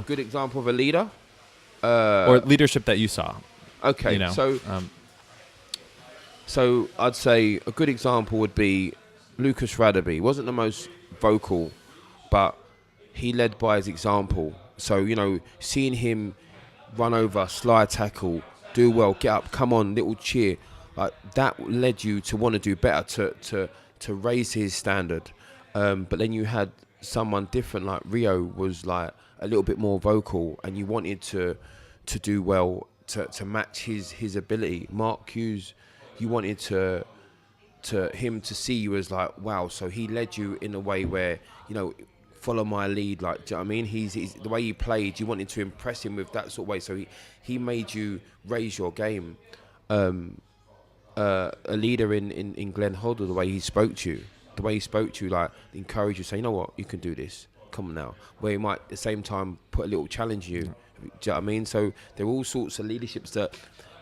good example of a leader? Or leadership that you saw. Okay, You know, so I'd say a good example would be Lucas Radebe. He wasn't the most vocal, but he led by his example. So, seeing him run over, slide tackle, do well, get up, come on, little cheer, like that led you to want to do better, to raise his standard. But then you had someone different, like Rio was like a little bit more vocal, and you wanted to do well, to match his ability. Mark Hughes, you wanted to him to see you as like, wow, so he led you in a way where, follow my lead, like, do you know what I mean? He's the way he played, you wanted to impress him with that sort of way, so he made you raise your game. A leader in Glenn Hoddle, the way he spoke to you, like, encourage you, say, you know what, you can do this, come on now, where he might at the same time put a little challenge you. Do you know what I mean? So there are all sorts of leaderships that,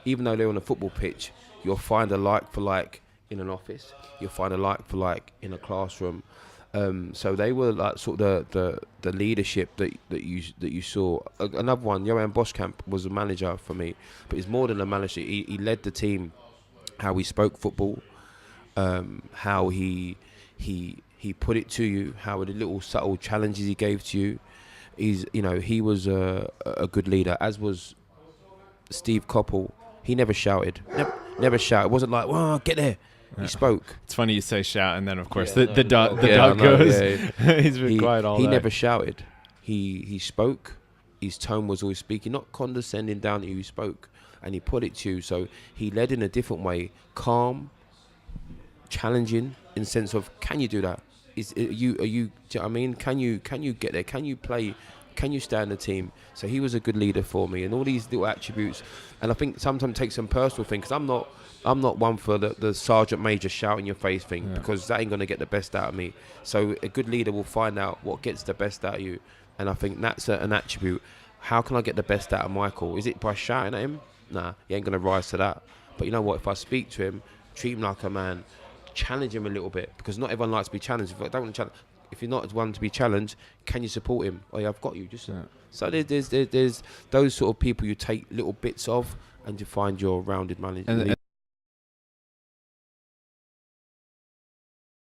even though they're on a football pitch, you'll find a like for like in an office, you'll find a like for like in a classroom. So they were like sort of the leadership that you saw. Another one, Johan Boskamp was a manager for me, but he's more than a manager. He led the team, how he spoke football, how he put it to you, how the little subtle challenges he gave to you. He was a good leader, as was Steve Coppell. He never shouted. Never shouted. It wasn't like, "Well, get there." Yeah. He spoke. It's funny you say shout, and then of course the dog goes. Yeah. He's been quiet all day. He never shouted. He spoke. His tone was always speaking, not condescending down to you. He spoke, and he put it to you. So he led in a different way, calm, challenging, in the sense of, can you do that? Do you know what I mean? Can you get there? Can you play? Can you stand the team? So he was a good leader for me, and all these little attributes. And I think sometimes it takes some personal thing, because I'm not one for the sergeant major shout in your face thing, because that ain't gonna get the best out of me. So a good leader will find out what gets the best out of you, and I think that's an attribute. How can I get the best out of Michael? Is it by shouting at him? Nah, he ain't gonna rise to that. But you know what? If I speak to him, treat him like a man, challenge him a little bit, because not everyone likes to be challenged. If I don't want to challenge. If you're not one to be challenged, can you support him? Oh yeah, I've got you. So there's those sort of people you take little bits of, and you find your rounded manager. And